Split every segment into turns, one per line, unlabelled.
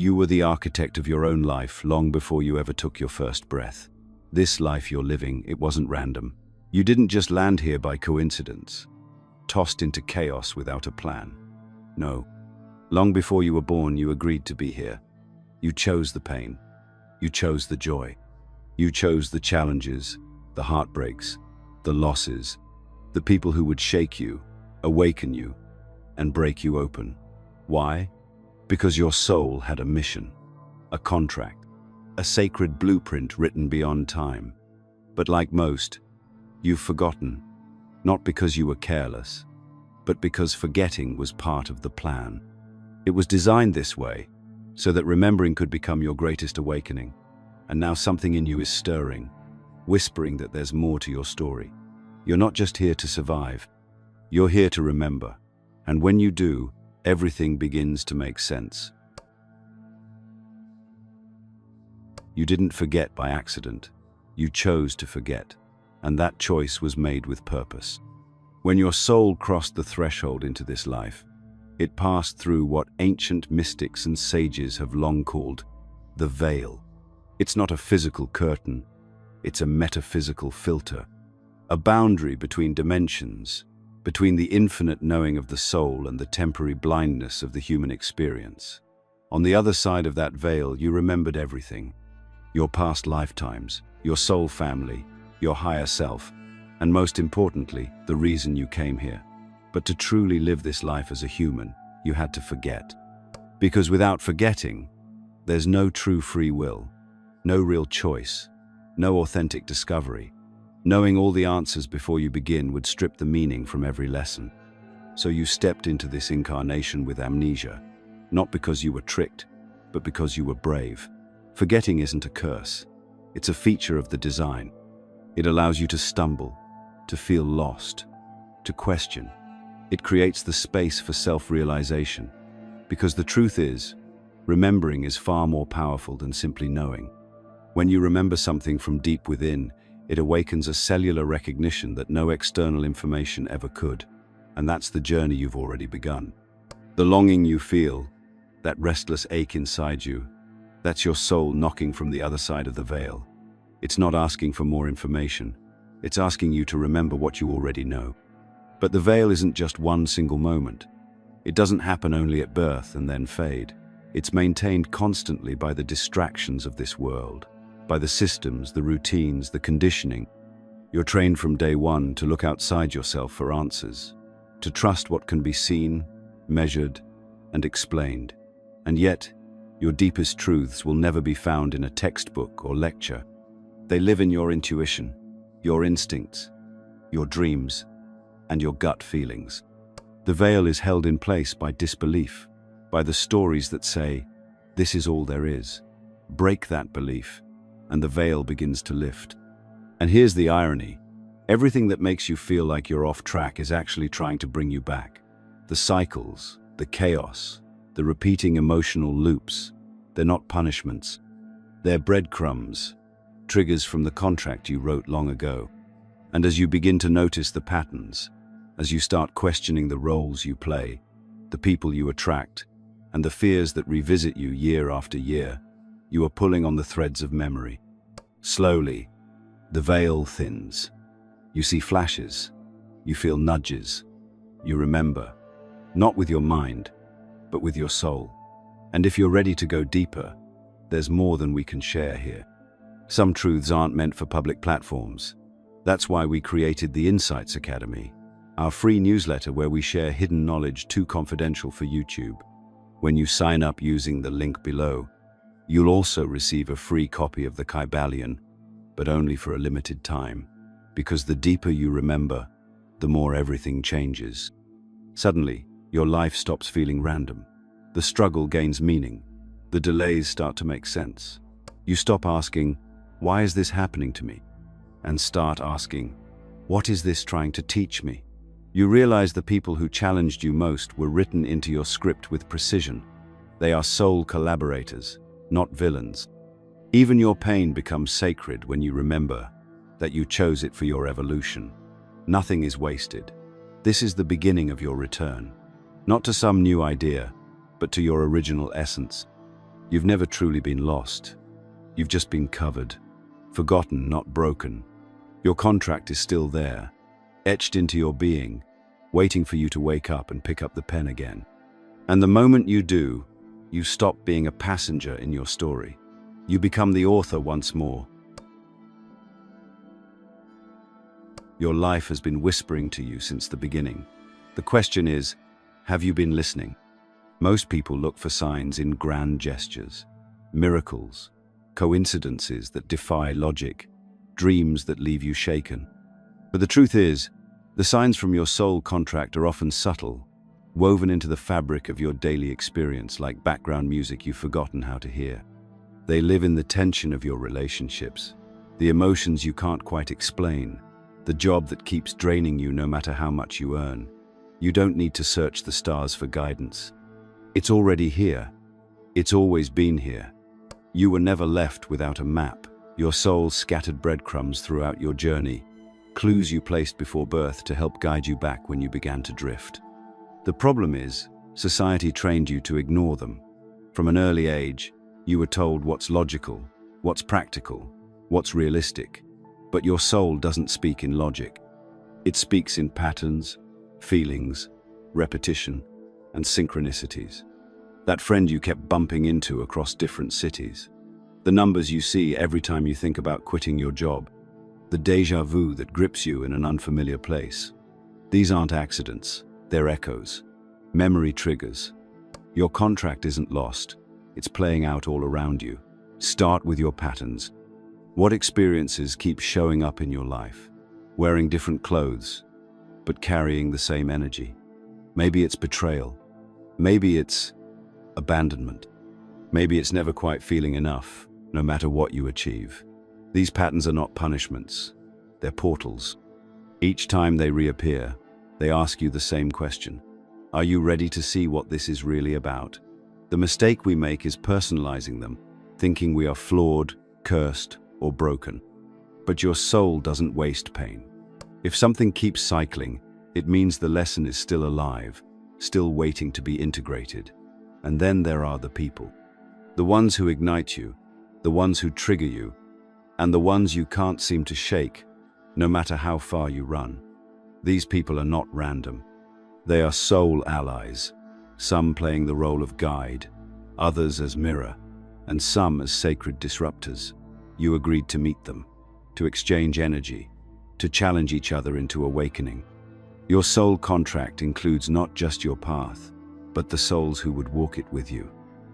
You were the architect of your own life long before you ever took your first breath. This life you're living, it wasn't random. You didn't just land here by coincidence, tossed into chaos without a plan. No. Long before you were born, you agreed to be here. You chose the pain. You chose the joy. You chose the challenges, the heartbreaks, the losses, the people who would shake you, awaken you, and break you open. Why? Because your soul had a mission, a contract, a sacred blueprint written beyond time. But like most, you've forgotten, not because you were careless, but because forgetting was part of the plan. It was designed this way, so that remembering could become your greatest awakening. And now something in you is stirring, whispering that there's more to your story. You're not just here to survive, you're here to remember. And when you do, everything begins to make sense. You didn't forget by accident. You chose to forget, and that choice was made with purpose. When your soul crossed the threshold into this life, it passed through what ancient mystics and sages have long called the veil. It's not a physical curtain, it's a metaphysical filter, a boundary between dimensions, between the infinite knowing of the soul and the temporary blindness of the human experience. On the other side of that veil, you remembered everything. Your past lifetimes, your soul family, your higher self, and most importantly, the reason you came here. But to truly live this life as a human, you had to forget. Because without forgetting, there's no true free will, no real choice, no authentic discovery. Knowing all the answers before you begin would strip the meaning from every lesson. So you stepped into this incarnation with amnesia, not because you were tricked, but because you were brave. Forgetting isn't a curse. It's a feature of the design. It allows you to stumble, to feel lost, to question. It creates the space for self-realization. Because the truth is, remembering is far more powerful than simply knowing. When you remember something from deep within, it awakens a cellular recognition that no external information ever could. And that's the journey you've already begun. The longing you feel, that restless ache inside you, that's your soul knocking from the other side of the veil. It's not asking for more information. It's asking you to remember what you already know. But the veil isn't just one single moment. It doesn't happen only at birth and then fade. It's maintained constantly by the distractions of this world, by the systems, the routines, the conditioning. You're trained from day one to look outside yourself for answers, to trust what can be seen, measured, and explained. And yet, your deepest truths will never be found in a textbook or lecture. They live in your intuition, your instincts, your dreams, and your gut feelings. The veil is held in place by disbelief, by the stories that say, "This is all there is." Break that belief, and the veil begins to lift. And here's the irony. Everything that makes you feel like you're off track is actually trying to bring you back. The cycles, the chaos, the repeating emotional loops, they're not punishments. They're breadcrumbs, triggers from the contract you wrote long ago. And as you begin to notice the patterns, as you start questioning the roles you play, the people you attract, and the fears that revisit you year after year, you are pulling on the threads of memory. Slowly, the veil thins. You see flashes, you feel nudges, you remember, not with your mind, but with your soul. And if you're ready to go deeper, there's more than we can share here. Some truths aren't meant for public platforms. That's why we created the Insights Academy, our free newsletter where we share hidden knowledge too confidential for YouTube. When you sign up using the link below, you'll also receive a free copy of the Kybalion, but only for a limited time. Because the deeper you remember, the more everything changes. Suddenly, your life stops feeling random. The struggle gains meaning. The delays start to make sense. You stop asking, "Why is this happening to me?" and start asking, "What is this trying to teach me?" You realize the people who challenged you most were written into your script with precision. They are soul collaborators, not villains. Even your pain becomes sacred when you remember that you chose it for your evolution. Nothing is wasted. This is the beginning of your return, not to some new idea, but to your original essence. You've never truly been lost. You've just been covered, forgotten, not broken. Your contract is still there, etched into your being, waiting for you to wake up and pick up the pen again. And the moment you do, you stop being a passenger in your story. You become the author once more. Your life has been whispering to you since the beginning. The question is, have you been listening? Most people look for signs in grand gestures, miracles, coincidences that defy logic, dreams that leave you shaken. But the truth is, the signs from your soul contract are often subtle, woven into the fabric of your daily experience like background music you've forgotten how to hear. They live in the tension of your relationships, the emotions you can't quite explain, the job that keeps draining you no matter how much you earn. You don't need to search the stars for guidance. It's already here. It's always been here. You were never left without a map. Your soul scattered breadcrumbs throughout your journey, clues you placed before birth to help guide you back when you began to drift. The problem is, society trained you to ignore them. From an early age, you were told what's logical, what's practical, what's realistic. But your soul doesn't speak in logic. It speaks in patterns, feelings, repetition, and synchronicities. That friend you kept bumping into across different cities. The numbers you see every time you think about quitting your job. The déjà vu that grips you in an unfamiliar place. These aren't accidents, they're echoes, memory triggers. Your contract isn't lost, it's playing out all around you. Start with your patterns. What experiences keep showing up in your life? Wearing different clothes, but carrying the same energy. Maybe it's betrayal. Maybe it's abandonment. Maybe it's never quite feeling enough, no matter what you achieve. These patterns are not punishments, they're portals. Each time they reappear, they ask you the same question. Are you ready to see what this is really about? The mistake we make is personalizing them, thinking we are flawed, cursed, or broken. But your soul doesn't waste pain. If something keeps cycling, it means the lesson is still alive, still waiting to be integrated. And then there are the people. The ones who ignite you, the ones who trigger you, and the ones you can't seem to shake, no matter how far you run. These people are not random. They are soul allies, some playing the role of guide, others as mirror, and some as sacred disruptors. You agreed to meet them, to exchange energy, to challenge each other into awakening. Your soul contract includes not just your path, but the souls who would walk it with you,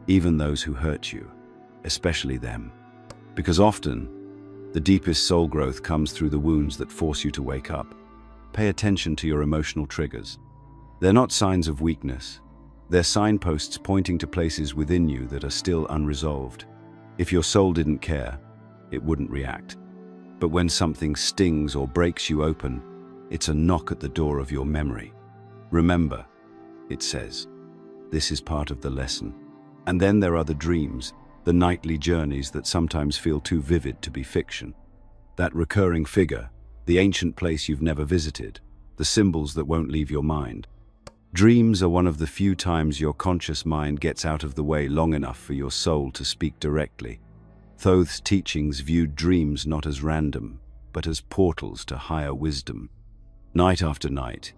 even those who hurt you, especially them. Because often, the deepest soul growth comes through the wounds that force you to wake up. Pay attention to your emotional triggers. They're not signs of weakness. They're signposts pointing to places within you that are still unresolved. If your soul didn't care, it wouldn't react. But when something stings or breaks you open, it's a knock at the door of your memory. Remember, it says. This is part of the lesson. And then there are the dreams, the nightly journeys that sometimes feel too vivid to be fiction. That recurring figure, the ancient place you've never visited, the symbols that won't leave your mind. Dreams are one of the few times your conscious mind gets out of the way long enough for your soul to speak directly. Thoth's teachings viewed dreams not as random, but as portals to higher wisdom. Night after night,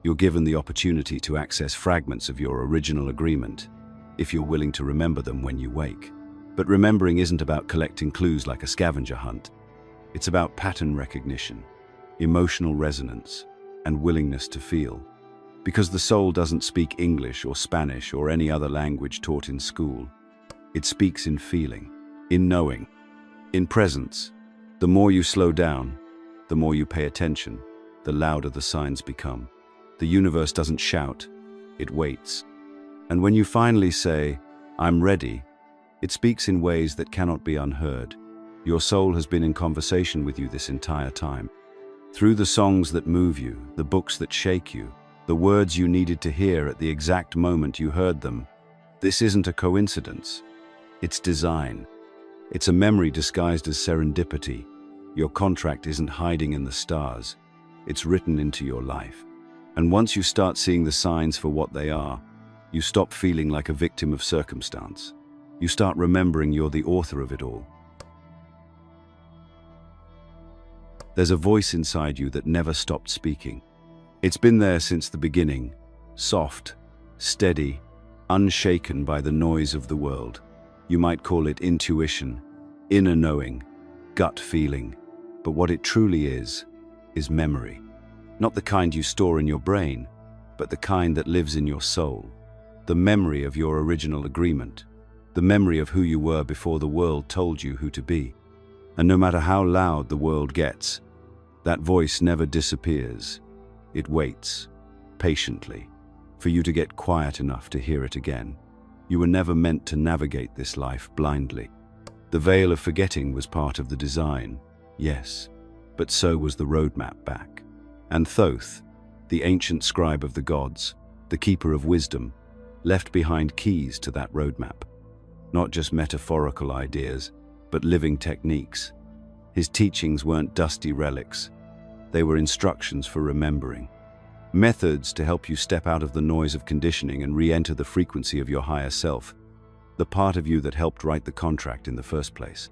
you're given the opportunity to access fragments of your original agreement, if you're willing to remember them when you wake. But remembering isn't about collecting clues like a scavenger hunt. It's about pattern recognition, emotional resonance, and willingness to feel. Because the soul doesn't speak English or Spanish or any other language taught in school. It speaks in feeling, in knowing, in presence. The more you slow down, the more you pay attention, the louder the signs become. The universe doesn't shout, it waits. And when you finally say, "I'm ready," it speaks in ways that cannot be unheard. Your soul has been in conversation with you this entire time. Through the songs that move you, the books that shake you, the words you needed to hear at the exact moment you heard them. This isn't a coincidence. It's design. It's a memory disguised as serendipity. Your contract isn't hiding in the stars. It's written into your life. And once you start seeing the signs for what they are, you stop feeling like a victim of circumstance. You start remembering you're the author of it all. There's a voice inside you that never stopped speaking. It's been there since the beginning, soft, steady, unshaken by the noise of the world. You might call it intuition, inner knowing, gut feeling, but what it truly is memory. Not the kind you store in your brain, but the kind that lives in your soul. The memory of your original agreement, the memory of who you were before the world told you who to be. And no matter how loud the world gets, that voice never disappears. It waits, patiently, for you to get quiet enough to hear it again. You were never meant to navigate this life blindly. The veil of forgetting was part of the design, yes, but so was the roadmap back. And Thoth, the ancient scribe of the gods, the keeper of wisdom, left behind keys to that roadmap. Not just metaphorical ideas, but living techniques. His teachings weren't dusty relics. They were instructions for remembering. Methods to help you step out of the noise of conditioning and re-enter the frequency of your higher self, the part of you that helped write the contract in the first place.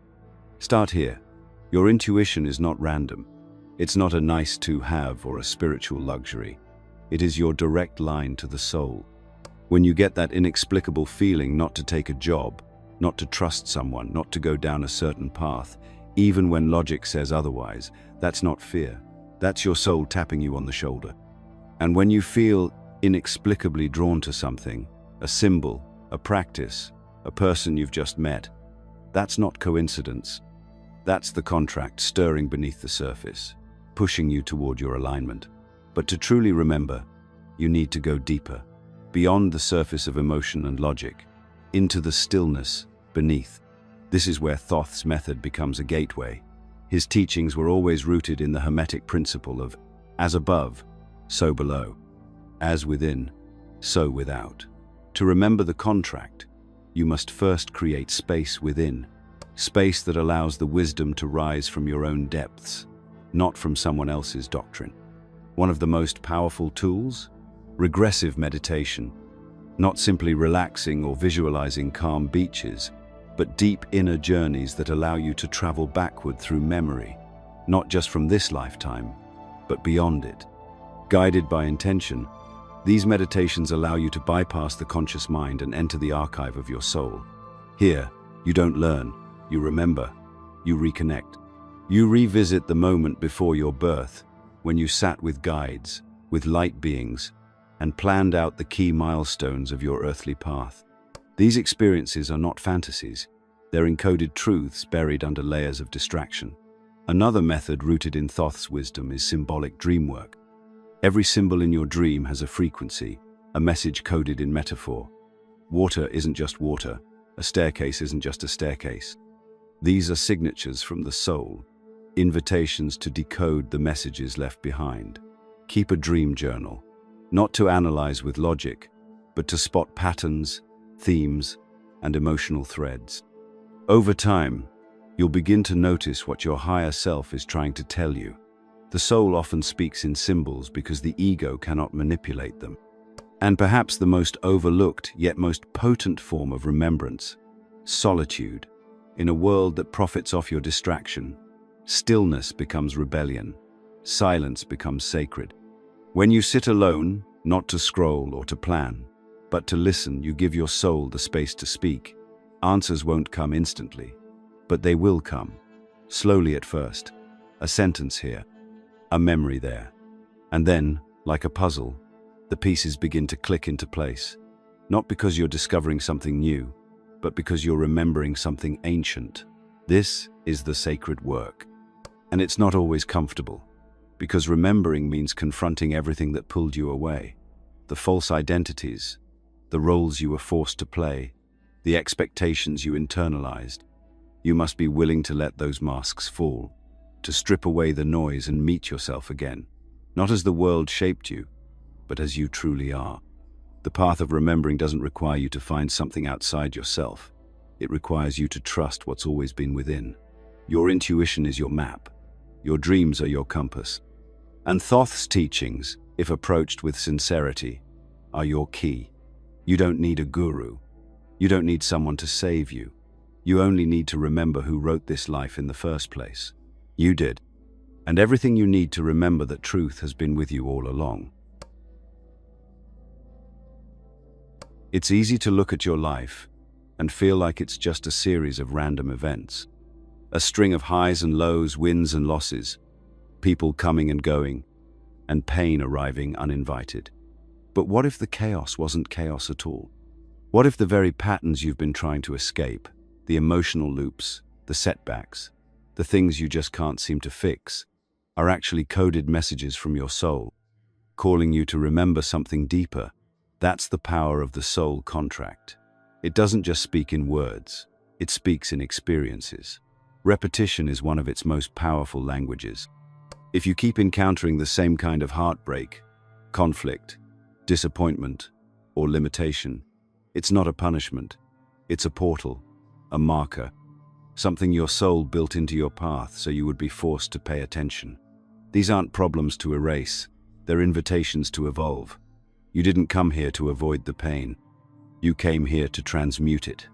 Start here. Your intuition is not random. It's not a nice-to-have or a spiritual luxury. It is your direct line to the soul. When you get that inexplicable feeling not to take a job, not to trust someone, not to go down a certain path, even when logic says otherwise, that's not fear. That's your soul tapping you on the shoulder. And when you feel inexplicably drawn to something, a symbol, a practice, a person you've just met, that's not coincidence. That's the contract stirring beneath the surface, pushing you toward your alignment. But to truly remember, you need to go deeper, beyond the surface of emotion and logic, into the stillness beneath. This is where Thoth's method becomes a gateway. His teachings were always rooted in the Hermetic principle of as above, so below, as within, so without. To remember the contract, you must first create space within, space that allows the wisdom to rise from your own depths, not from someone else's doctrine. One of the most powerful tools? Regressive meditation. Not simply relaxing or visualizing calm beaches, but deep inner journeys that allow you to travel backward through memory, not just from this lifetime, but beyond it. Guided by intention, these meditations allow you to bypass the conscious mind and enter the archive of your soul. Here, you don't learn, you remember, you reconnect. You revisit the moment before your birth, when you sat with guides, with light beings, and planned out the key milestones of your earthly path. These experiences are not fantasies. They're encoded truths buried under layers of distraction. Another method rooted in Thoth's wisdom is symbolic dream work. Every symbol in your dream has a frequency, a message coded in metaphor. Water isn't just water. A staircase isn't just a staircase. These are signatures from the soul, invitations to decode the messages left behind. Keep a dream journal, not to analyze with logic, but to spot patterns, themes, and emotional threads. Over time, you'll begin to notice what your higher self is trying to tell you. The soul often speaks in symbols because the ego cannot manipulate them. And perhaps the most overlooked yet most potent form of remembrance, solitude. In a world that profits off your distraction, stillness becomes rebellion, silence becomes sacred. When you sit alone, not to scroll or to plan, but to listen, you give your soul the space to speak. Answers won't come instantly, but they will come, slowly at first. A sentence here, a memory there. And then, like a puzzle, the pieces begin to click into place. Not because you're discovering something new, but because you're remembering something ancient. This is the sacred work. And it's not always comfortable, because remembering means confronting everything that pulled you away. The false identities, the roles you were forced to play, the expectations you internalized. You must be willing to let those masks fall, to strip away the noise and meet yourself again, not as the world shaped you, but as you truly are. The path of remembering doesn't require you to find something outside yourself. It requires you to trust what's always been within. Your intuition is your map. Your dreams are your compass. And Thoth's teachings, if approached with sincerity, are your key. You don't need a guru. You don't need someone to save you. You only need to remember who wrote this life in the first place. You did. And everything you need to remember that truth has been with you all along. It's easy to look at your life and feel like it's just a series of random events. A string of highs and lows, wins and losses, people coming and going, and pain arriving uninvited. But what if the chaos wasn't chaos at all? What if the very patterns you've been trying to escape, the emotional loops, the setbacks, the things you just can't seem to fix, are actually coded messages from your soul, calling you to remember something deeper? That's the power of the soul contract. It doesn't just speak in words, it speaks in experiences. Repetition is one of its most powerful languages. If you keep encountering the same kind of heartbreak, conflict, disappointment, or limitation, it's not a punishment. It's a portal, a marker, something your soul built into your path so you would be forced to pay attention. These aren't problems to erase, they're invitations to evolve. You didn't come here to avoid the pain. You came here to transmute it.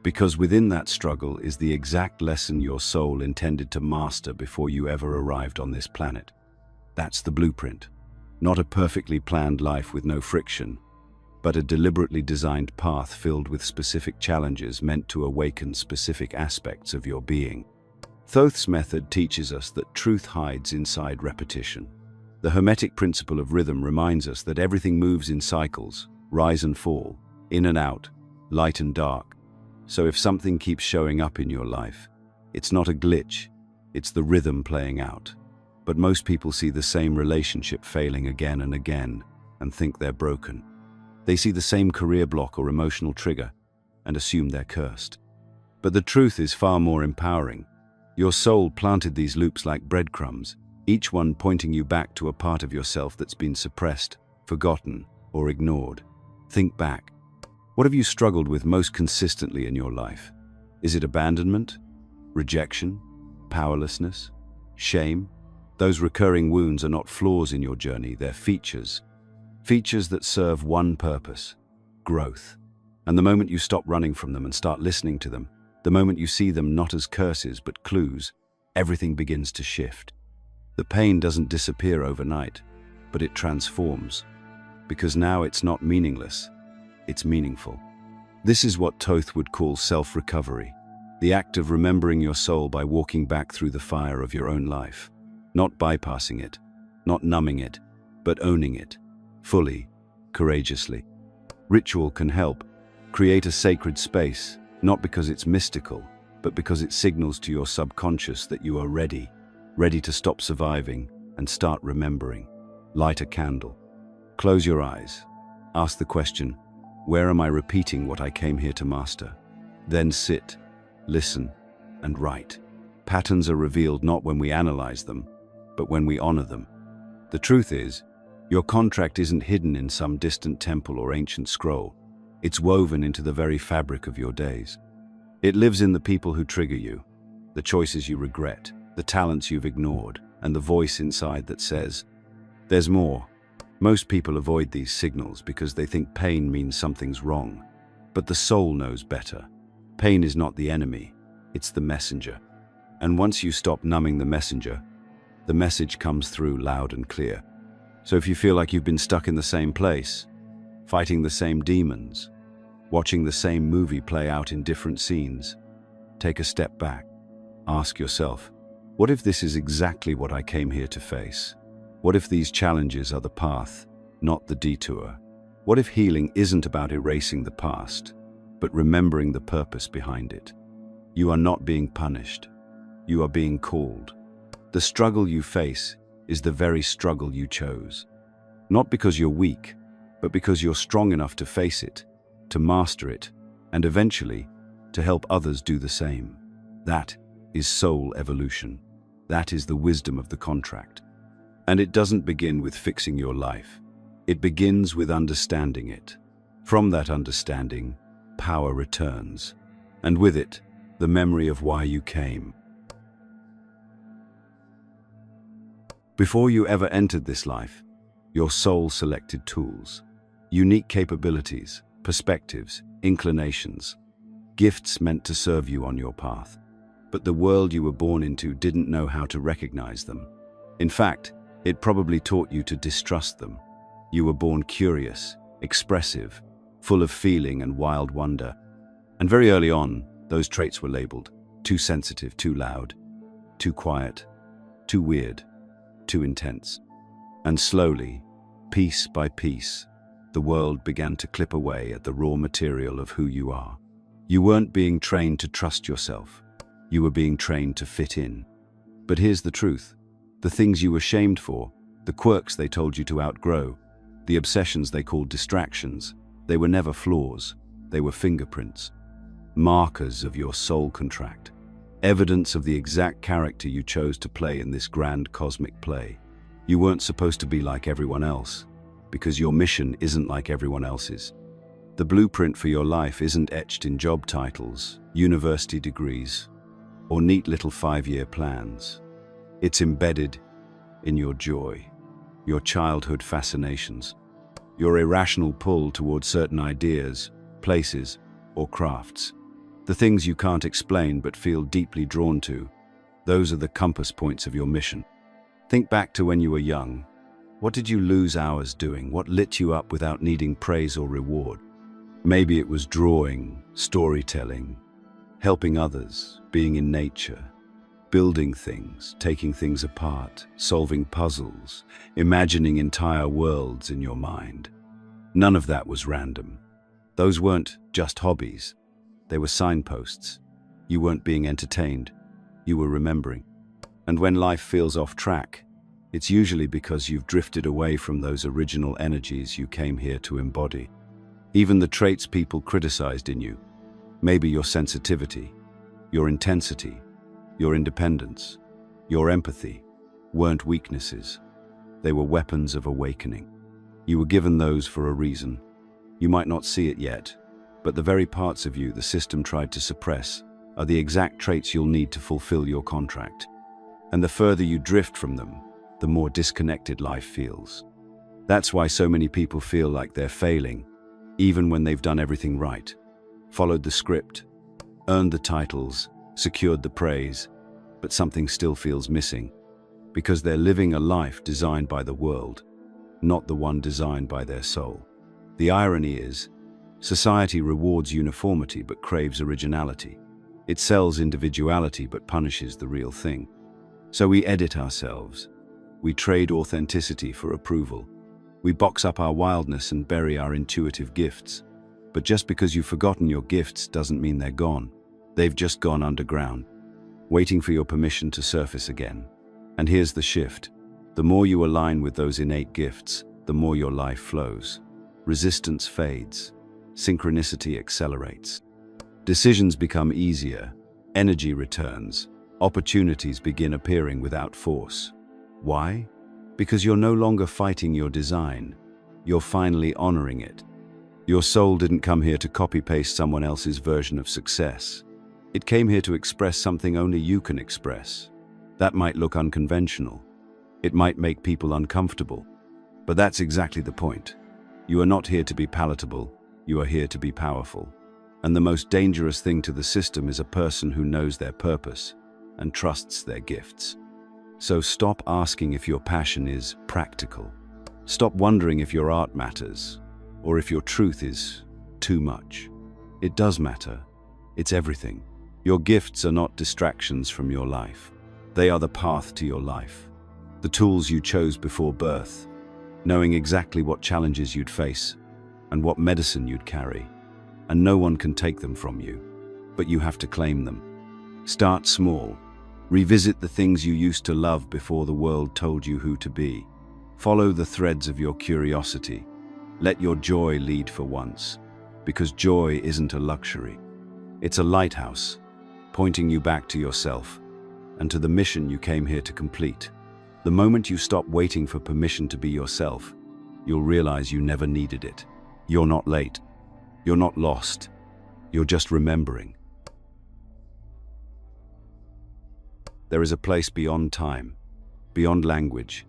Because within that struggle is the exact lesson your soul intended to master before you ever arrived on this planet. That's the blueprint. Not a perfectly planned life with no friction, but a deliberately designed path filled with specific challenges meant to awaken specific aspects of your being. Thoth's method teaches us that truth hides inside repetition. The Hermetic principle of rhythm reminds us that everything moves in cycles, rise and fall, in and out, light and dark. So if something keeps showing up in your life, it's not a glitch, it's the rhythm playing out. But most people see the same relationship failing again and again and think they're broken. They see the same career block or emotional trigger and assume they're cursed. But the truth is far more empowering. Your soul planted these loops like breadcrumbs, each one pointing you back to a part of yourself that's been suppressed, forgotten, or ignored. Think back. What have you struggled with most consistently in your life? Is it abandonment, rejection, powerlessness, shame? Those recurring wounds are not flaws in your journey, they're features. Features that serve one purpose: growth. And the moment you stop running from them and start listening to them, the moment you see them not as curses but clues, everything begins to shift. The pain doesn't disappear overnight, but it transforms. Because now it's not meaningless, it's meaningful. This is what Thoth would call self-recovery, the act of remembering your soul by walking back through the fire of your own life. Not bypassing it, not numbing it, but owning it, fully, courageously. Ritual can help. Create a sacred space, not because it's mystical, but because it signals to your subconscious that you are ready to stop surviving and start remembering. Light a candle. Close your eyes. Ask the question, where am I repeating what I came here to master? Then sit, listen, and write. Patterns are revealed not when we analyze them, but when we honor them. The truth is, your contract isn't hidden in some distant temple or ancient scroll. It's woven into the very fabric of your days. It lives in the people who trigger you, the choices you regret, the talents you've ignored, and the voice inside that says, there's more. Most people avoid these signals because they think pain means something's wrong. But the soul knows better. Pain is not the enemy, it's the messenger. And once you stop numbing the messenger, the message comes through loud and clear. So if you feel like you've been stuck in the same place, fighting the same demons, watching the same movie play out in different scenes, take a step back. Ask yourself, what if this is exactly what I came here to face? What if these challenges are the path, not the detour? What if healing isn't about erasing the past, but remembering the purpose behind it? You are not being punished. You are being called. The struggle you face is the very struggle you chose. Not because you're weak, but because you're strong enough to face it, to master it, and eventually to help others do the same. That is soul evolution. That is the wisdom of the contract. And it doesn't begin with fixing your life. It begins with understanding it. From that understanding, power returns. And with it, the memory of why you came. Before you ever entered this life, your soul selected tools, unique capabilities, perspectives, inclinations, gifts meant to serve you on your path. But the world you were born into didn't know how to recognize them. In fact, it probably taught you to distrust them. You were born curious, expressive, full of feeling and wild wonder. And very early on, those traits were labeled too sensitive, too loud, too quiet, too weird, too intense. And slowly, piece by piece, the world began to clip away at the raw material of who you are. You weren't being trained to trust yourself. You were being trained to fit in. But here's the truth. The things you were shamed for, the quirks they told you to outgrow, the obsessions they called distractions, they were never flaws. They were fingerprints, markers of your soul contract, evidence of the exact character you chose to play in this grand cosmic play. You weren't supposed to be like everyone else, because your mission isn't like everyone else's. The blueprint for your life isn't etched in job titles, university degrees, or neat little 5-year plans. It's embedded in your joy, your childhood fascinations, your irrational pull towards certain ideas, places, or crafts. The things you can't explain but feel deeply drawn to. Those are the compass points of your mission. Think back to when you were young. What did you lose hours doing? What lit you up without needing praise or reward? Maybe it was drawing, storytelling, helping others, being in nature, building things, taking things apart, solving puzzles, imagining entire worlds in your mind. None of that was random. Those weren't just hobbies. They were signposts. You weren't being entertained. You were remembering. And when life feels off track, it's usually because you've drifted away from those original energies you came here to embody. Even the traits people criticized in you, maybe your sensitivity, your intensity, your independence, your empathy, weren't weaknesses. They were weapons of awakening. You were given those for a reason. You might not see it yet, but the very parts of you the system tried to suppress are the exact traits you'll need to fulfill your contract. And the further you drift from them, the more disconnected life feels. That's why so many people feel like they're failing, even when they've done everything right, followed the script, earned the titles, secured the praise, but something still feels missing, because they're living a life designed by the world, not the one designed by their soul. The irony is, society rewards uniformity but craves originality. It sells individuality but punishes the real thing. So we edit ourselves. We trade authenticity for approval. We box up our wildness and bury our intuitive gifts. But just because you've forgotten your gifts doesn't mean they're gone. They've just gone underground, waiting for your permission to surface again. And here's the shift. The more you align with those innate gifts, the more your life flows. Resistance fades. Synchronicity accelerates. Decisions become easier. Energy returns. Opportunities begin appearing without force. Why? Because you're no longer fighting your design. You're finally honoring it. Your soul didn't come here to copy-paste someone else's version of success. It came here to express something only you can express. That might look unconventional. It might make people uncomfortable. But that's exactly the point. You are not here to be palatable. You are here to be powerful. And the most dangerous thing to the system is a person who knows their purpose and trusts their gifts. So stop asking if your passion is practical. Stop wondering if your art matters, or if your truth is too much. It does matter. It's everything. Your gifts are not distractions from your life. They are the path to your life. The tools you chose before birth, knowing exactly what challenges you'd face and what medicine you'd carry. And no one can take them from you, but you have to claim them. Start small. Revisit the things you used to love before the world told you who to be. Follow the threads of your curiosity. Let your joy lead for once, because joy isn't a luxury. It's a lighthouse, pointing you back to yourself and to the mission you came here to complete. The moment you stop waiting for permission to be yourself, you'll realize you never needed it. You're not late. You're not lost. You're just remembering. There is a place beyond time, beyond language,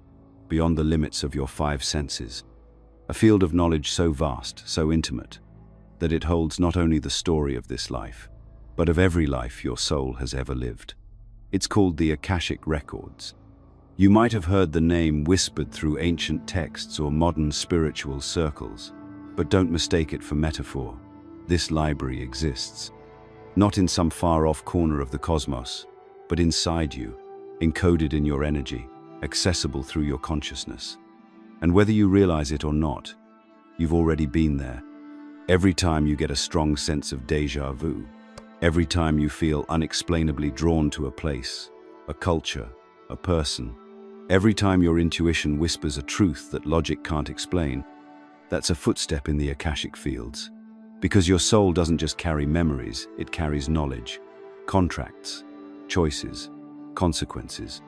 beyond the limits of your 5 senses. A field of knowledge so vast, so intimate, that it holds not only the story of this life, but of every life your soul has ever lived. It's called the Akashic Records. You might have heard the name whispered through ancient texts or modern spiritual circles, but don't mistake it for metaphor. This library exists, not in some far-off corner of the cosmos, but inside you, encoded in your energy, accessible through your consciousness. And whether you realize it or not, you've already been there. Every time you get a strong sense of déjà vu, every time you feel unexplainably drawn to a place, a culture, a person, every time your intuition whispers a truth that logic can't explain, that's a footstep in the Akashic fields. Because your soul doesn't just carry memories, it carries knowledge, contracts, choices, consequences.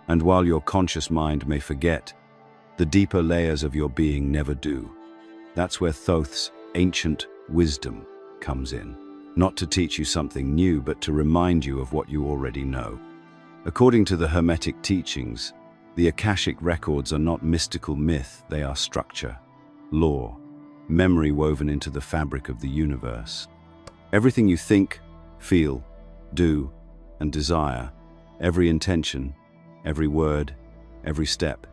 And while your conscious mind may forget, the deeper layers of your being never do. That's where Thoth's ancient wisdom comes in. Not to teach you something new, but to remind you of what you already know. According to the Hermetic teachings, the Akashic records are not mystical myth, they are structure, law, memory woven into the fabric of the universe. Everything you think, feel, do, and desire, every intention, every word, every step,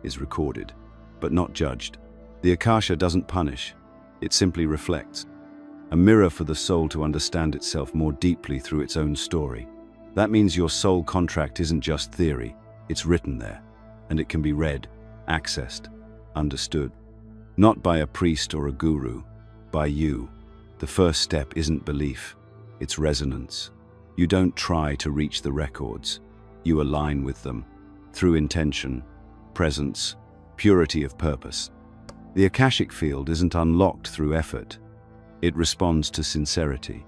is recorded, but not judged. The Akasha doesn't punish, it simply reflects. A mirror for the soul to understand itself more deeply through its own story. That means your soul contract isn't just theory, it's written there, and it can be read, accessed, understood. Not by a priest or a guru, by you. The first step isn't belief, it's resonance. You don't try to reach the records, you align with them, through intention, presence, purity of purpose. The Akashic field isn't unlocked through effort, it responds to sincerity.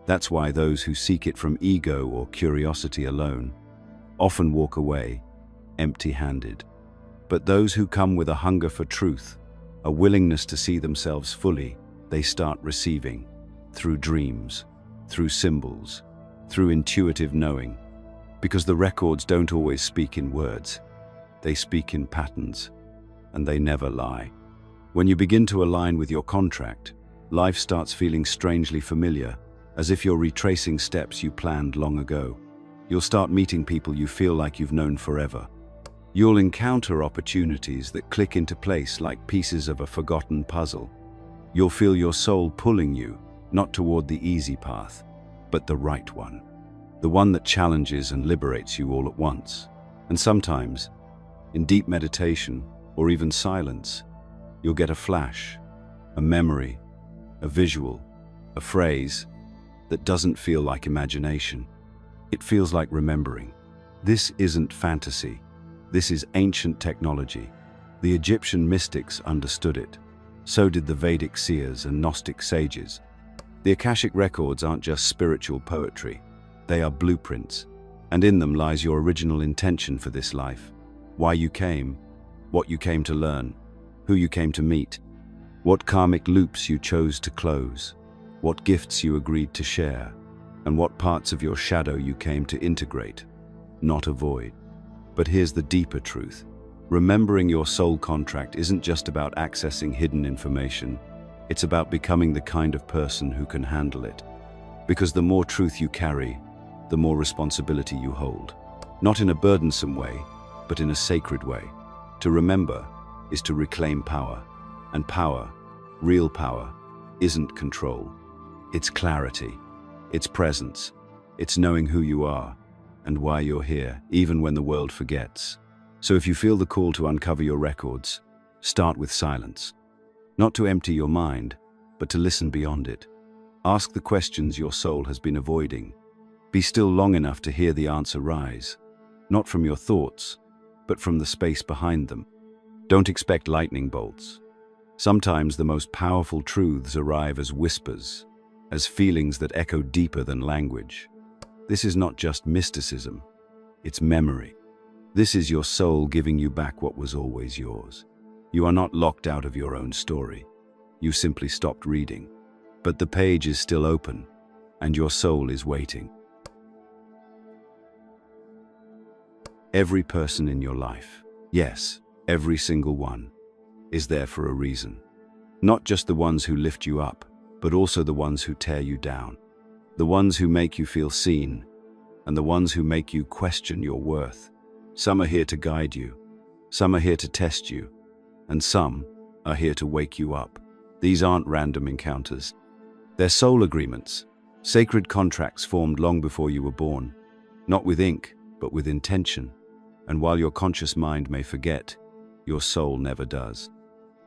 That's why those who seek it from ego or curiosity alone often walk away empty-handed. But those who come with a hunger for truth, a willingness to see themselves fully, they start receiving, through dreams, through symbols, through intuitive knowing. Because the records don't always speak in words, they speak in patterns, and they never lie. When you begin to align with your contract, life starts feeling strangely familiar, as if you're retracing steps you planned long ago. You'll start meeting people you feel like you've known forever. You'll encounter opportunities that click into place like pieces of a forgotten puzzle. You'll feel your soul pulling you, not toward the easy path, but the right one. The one that challenges and liberates you all at once. And sometimes, in deep meditation, or even silence, you'll get a flash, a memory, a visual, a phrase that doesn't feel like imagination. It feels like remembering. This isn't fantasy. This is ancient technology. The Egyptian mystics understood it. So did the Vedic seers and Gnostic sages. The Akashic records aren't just spiritual poetry. They are blueprints, and in them lies your original intention for this life. Why you came, what you came to learn, who you came to meet, what karmic loops you chose to close, what gifts you agreed to share, and what parts of your shadow you came to integrate, not avoid. But here's the deeper truth. Remembering your soul contract isn't just about accessing hidden information, it's about becoming the kind of person who can handle it. Because the more truth you carry, the more responsibility you hold. Not in a burdensome way, but in a sacred way. To remember is to reclaim power. And power, real power, isn't control. It's clarity, it's presence, it's knowing who you are and why you're here, even when the world forgets. So if you feel the call to uncover your records, start with silence. Not to empty your mind, but to listen beyond it. Ask the questions your soul has been avoiding. Be still long enough to hear the answer rise, not from your thoughts, but from the space behind them. Don't expect lightning bolts. Sometimes the most powerful truths arrive as whispers, as feelings that echo deeper than language. This is not just mysticism, it's memory. This is your soul giving you back what was always yours. You are not locked out of your own story. You simply stopped reading. But the page is still open, and your soul is waiting. Every person in your life, yes, every single one, is there for a reason. Not just the ones who lift you up, but also the ones who tear you down. The ones who make you feel seen, and the ones who make you question your worth. Some are here to guide you, some are here to test you, and some are here to wake you up. These aren't random encounters. They're soul agreements, sacred contracts formed long before you were born, not with ink, but with intention. And while your conscious mind may forget, your soul never does.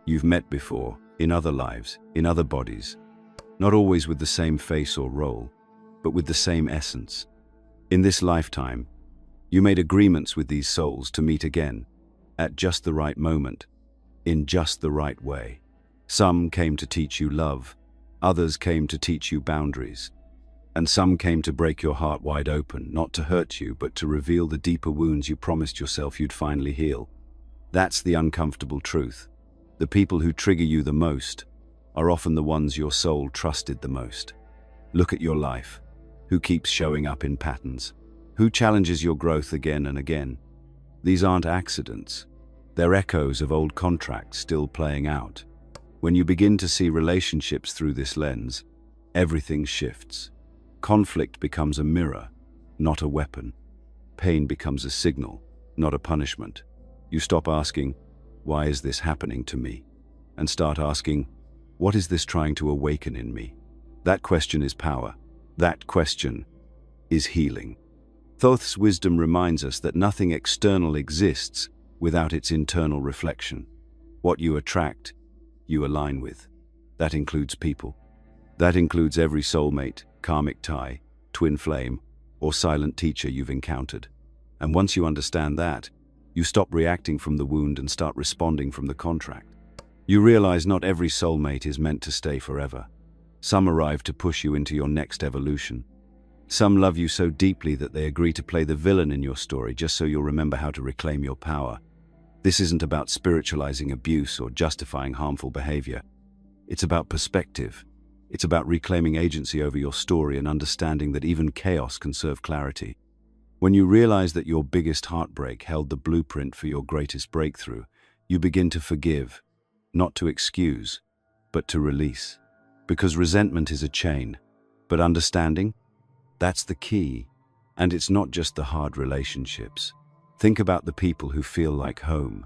You've met before, in other lives, in other bodies, not always with the same face or role, but with the same essence. In this lifetime, you made agreements with these souls to meet again, at just the right moment, in just the right way. Some came to teach you love, others came to teach you boundaries, and some came to break your heart wide open, not to hurt you, but to reveal the deeper wounds you promised yourself you'd finally heal. That's the uncomfortable truth. The people who trigger you the most are often the ones your soul trusted the most. Look at your life. Who keeps showing up in patterns? Who challenges your growth again and again? These aren't accidents. They're echoes of old contracts still playing out. When you begin to see relationships through this lens, everything shifts. Conflict becomes a mirror, not a weapon. Pain becomes a signal, not a punishment. You stop asking, "Why is this happening to me?" and start asking, "What is this trying to awaken in me?" That question is power. That question is healing. Thoth's wisdom reminds us that nothing external exists without its internal reflection. What you attract, you align with. That includes people. That includes every soulmate, karmic tie, twin flame, or silent teacher you've encountered. And once you understand that, you stop reacting from the wound and start responding from the contract. You realize not every soulmate is meant to stay forever. Some arrive to push you into your next evolution. Some love you so deeply that they agree to play the villain in your story just so you'll remember how to reclaim your power. This isn't about spiritualizing abuse or justifying harmful behavior. It's about perspective. It's about reclaiming agency over your story and understanding that even chaos can serve clarity. When you realize that your biggest heartbreak held the blueprint for your greatest breakthrough, you begin to forgive, not to excuse, but to release. Because resentment is a chain, but understanding, that's the key. And it's not just the hard relationships. Think about the people who feel like home,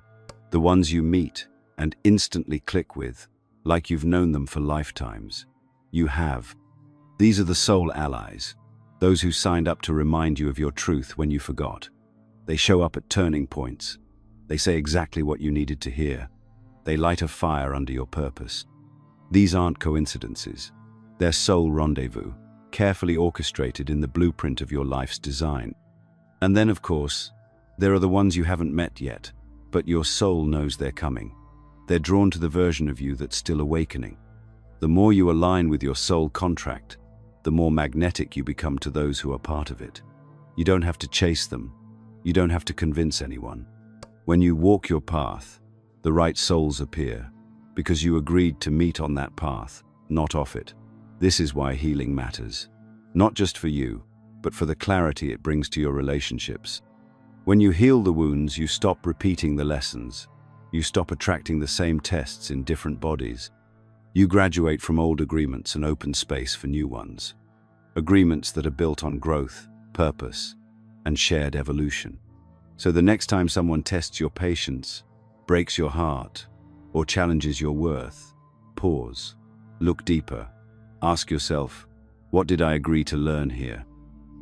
the ones you meet and instantly click with, like you've known them for lifetimes. You have. These are the soul allies, those who signed up to remind you of your truth when you forgot. They show up at turning points. They say exactly what you needed to hear. They light a fire under your purpose. These aren't coincidences. They're soul rendezvous, carefully orchestrated in the blueprint of your life's design. And then, of course, there are the ones you haven't met yet, but your soul knows they're coming. They're drawn to the version of you that's still awakening. The more you align with your soul contract, the more magnetic you become to those who are part of it. You don't have to chase them. You don't have to convince anyone. When you walk your path, the right souls appear, because you agreed to meet on that path, not off it. This is why healing matters. Not just for you, but for the clarity it brings to your relationships. When you heal the wounds, you stop repeating the lessons. You stop attracting the same tests in different bodies. You graduate from old agreements and open space for new ones. Agreements that are built on growth, purpose, and shared evolution. So the next time someone tests your patience, breaks your heart, or challenges your worth, pause, look deeper, ask yourself, what did I agree to learn here?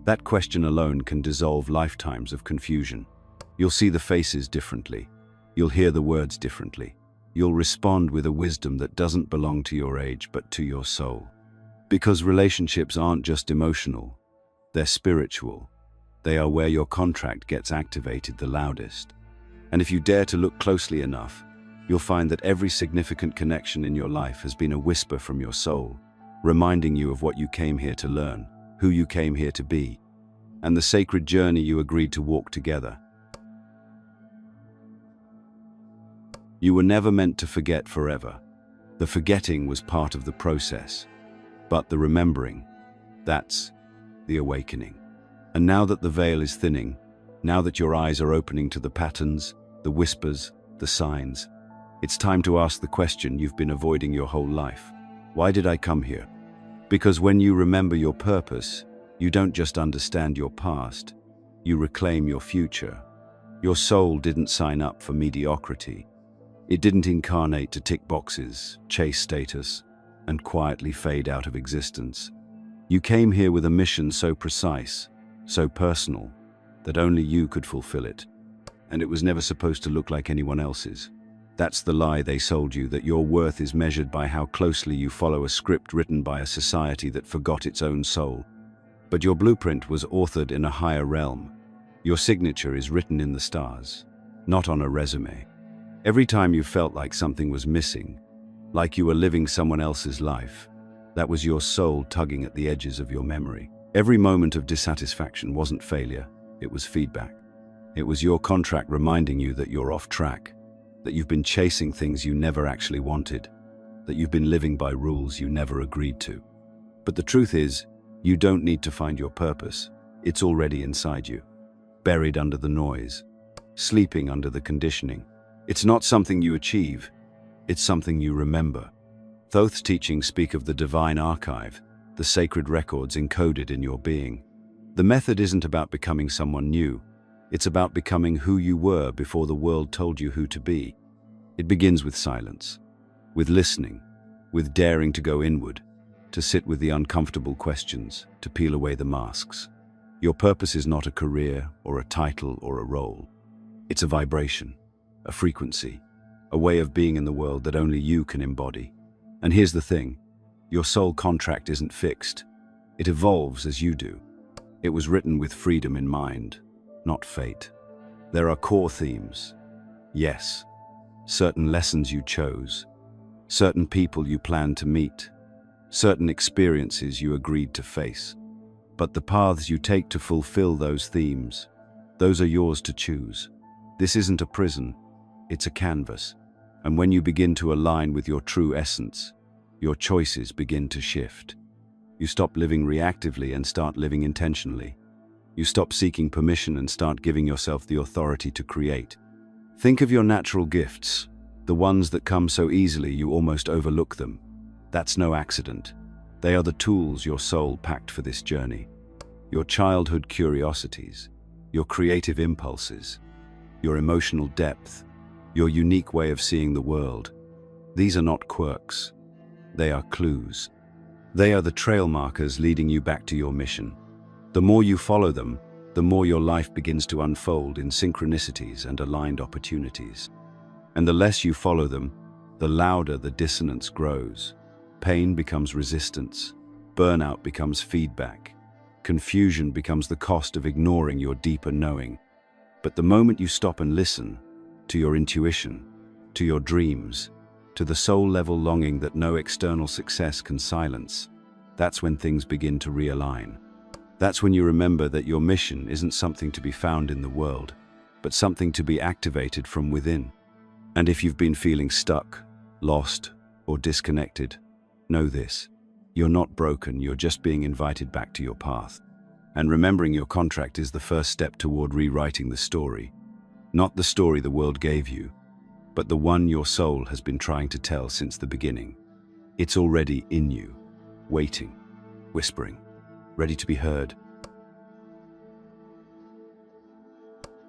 That question alone can dissolve lifetimes of confusion. You'll see the faces differently. You'll hear the words differently. You'll respond with a wisdom that doesn't belong to your age, but to your soul. Because relationships aren't just emotional, they're spiritual. They are where your contract gets activated the loudest. And if you dare to look closely enough, you'll find that every significant connection in your life has been a whisper from your soul, reminding you of what you came here to learn, who you came here to be, and the sacred journey you agreed to walk together. You were never meant to forget forever. The forgetting was part of the process, but the remembering, that's the awakening. And now that the veil is thinning, now that your eyes are opening to the patterns, the whispers, the signs, it's time to ask the question you've been avoiding your whole life. Why did I come here? Because when you remember your purpose, you don't just understand your past, you reclaim your future. Your soul didn't sign up for mediocrity. It didn't incarnate to tick boxes, chase status, and quietly fade out of existence. You came here with a mission so precise, so personal, that only you could fulfill it. And it was never supposed to look like anyone else's. That's the lie they sold you, that your worth is measured by how closely you follow a script written by a society that forgot its own soul. But your blueprint was authored in a higher realm. Your signature is written in the stars, not on a resume. Every time you felt like something was missing, like you were living someone else's life, that was your soul tugging at the edges of your memory. Every moment of dissatisfaction wasn't failure, it was feedback. It was your contract reminding you that you're off track, that you've been chasing things you never actually wanted, that you've been living by rules you never agreed to. But the truth is, you don't need to find your purpose. It's already inside you, buried under the noise, sleeping under the conditioning. It's not something you achieve, it's something you remember. Thoth's teachings speak of the divine archive, the sacred records encoded in your being. The method isn't about becoming someone new, it's about becoming who you were before the world told you who to be. It begins with silence, with listening, with daring to go inward, to sit with the uncomfortable questions, to peel away the masks. Your purpose is not a career or a title or a role. It's a vibration, a frequency, a way of being in the world that only you can embody. And here's the thing, your soul contract isn't fixed. It evolves as you do. It was written with freedom in mind, not fate. There are core themes. Yes, certain lessons you chose, certain people you planned to meet, certain experiences you agreed to face. But the paths you take to fulfill those themes, those are yours to choose. This isn't a prison, it's a canvas. And when you begin to align with your true essence, your choices begin to shift. You stop living reactively and start living intentionally. You stop seeking permission and start giving yourself the authority to create. Think of your natural gifts, the ones that come so easily you almost overlook them. That's no accident. They are the tools your soul packed for this journey. Your childhood curiosities, your creative impulses, your emotional depth, your unique way of seeing the world. These are not quirks. They are clues. They are the trail markers leading you back to your mission. The more you follow them, the more your life begins to unfold in synchronicities and aligned opportunities. And the less you follow them, the louder the dissonance grows. Pain becomes resistance. Burnout becomes feedback. Confusion becomes the cost of ignoring your deeper knowing. But the moment you stop and listen to your intuition, to your dreams, to the soul-level longing that no external success can silence, that's when things begin to realign. That's when you remember that your mission isn't something to be found in the world, but something to be activated from within. And if you've been feeling stuck, lost, or disconnected, know this: you're not broken, you're just being invited back to your path. And remembering your contract is the first step toward rewriting the story. Not the story the world gave you, but the one your soul has been trying to tell since the beginning. It's already in you, waiting, whispering, ready to be heard.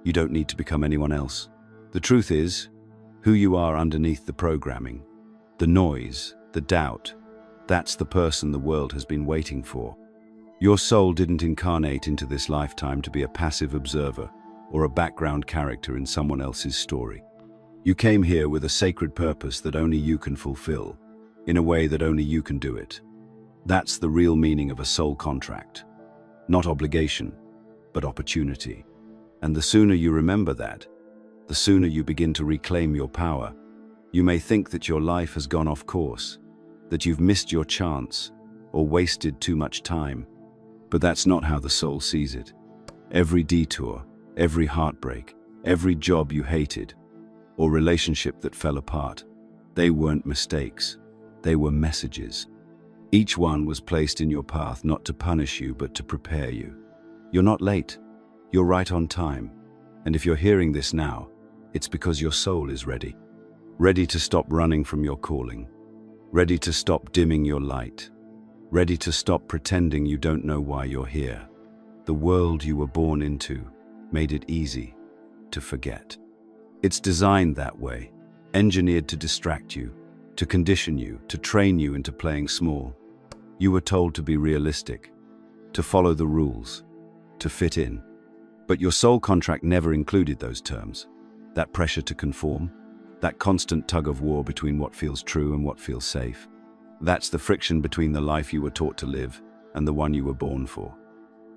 You don't need to become anyone else. The truth is, who you are underneath the programming, the noise, the doubt, that's the person the world has been waiting for. Your soul didn't incarnate into this lifetime to be a passive observer or a background character in someone else's story. You came here with a sacred purpose that only you can fulfill, in a way that only you can do it. That's the real meaning of a soul contract. Not obligation, but opportunity. And the sooner you remember that, the sooner you begin to reclaim your power. You may think that your life has gone off course, that you've missed your chance, or wasted too much time. But that's not how the soul sees it. Every detour, every heartbreak, every job you hated, or relationship that fell apart, they weren't mistakes, they were messages. Each one was placed in your path not to punish you, but to prepare you. You're not late, you're right on time. And if you're hearing this now, it's because your soul is ready. Ready to stop running from your calling. Ready to stop dimming your light. ready to stop pretending you don't know why you're here. The world you were born into made it easy to forget. It's designed that way, engineered to distract you, to condition you, to train you into playing small. You were told to be realistic, to follow the rules, to fit in. But your soul contract never included those terms. That pressure to conform, that constant tug of war between what feels true and what feels safe. That's the friction between the life you were taught to live and the one you were born for.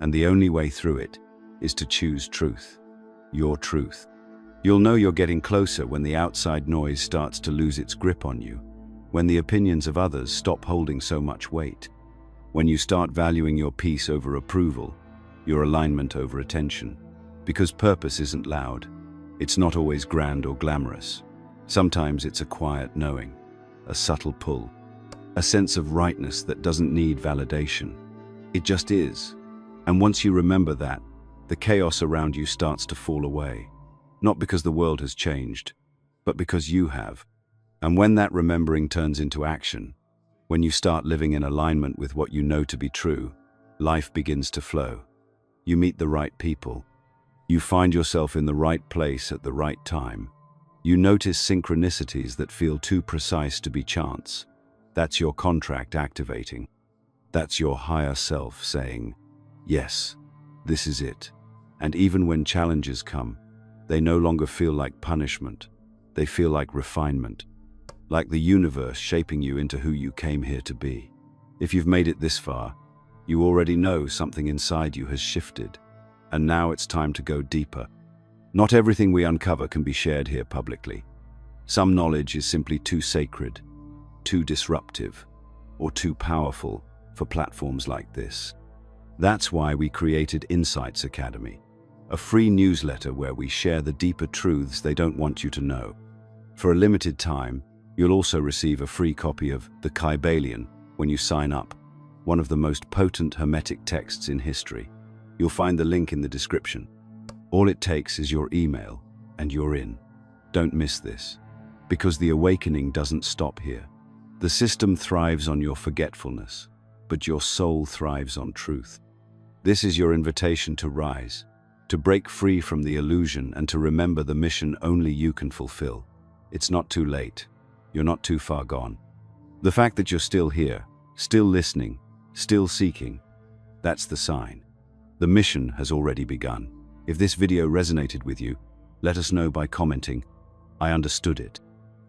And the only way through it is to choose truth, your truth. You'll know you're getting closer when the outside noise starts to lose its grip on you, when the opinions of others stop holding so much weight, when you start valuing your peace over approval, your alignment over attention. Because purpose isn't loud. It's not always grand or glamorous. Sometimes it's a quiet knowing, a subtle pull, a sense of rightness that doesn't need validation. It just is. And once you remember that, the chaos around you starts to fall away. Not because the world has changed, but because you have. And when that remembering turns into action, when you start living in alignment with what you know to be true, life begins to flow. You meet the right people. You find yourself in the right place at the right time. You notice synchronicities that feel too precise to be chance. That's your contract activating. That's your higher self saying, yes, this is it. And even when challenges come, they no longer feel like punishment. They feel like refinement, like the universe shaping you into who you came here to be. If you've made it this far, you already know something inside you has shifted, and now it's time to go deeper. Not everything we uncover can be shared here publicly. Some knowledge is simply too sacred, too disruptive, or too powerful for platforms like this. That's why we created Insights Academy, a free newsletter where we share the deeper truths they don't want you to know. For a limited time, you'll also receive a free copy of The Kybalion when you sign up, one of the most potent Hermetic texts in history. You'll find the link in the description. All it takes is your email, and you're in. Don't miss this, because the awakening doesn't stop here. The system thrives on your forgetfulness, but your soul thrives on truth. This is your invitation to rise, to break free from the illusion and to remember the mission only you can fulfill. It's not too late. You're not too far gone. The fact that you're still here, still listening, still seeking, that's the sign. The mission has already begun. If this video resonated with you, let us know by commenting, "I understood it."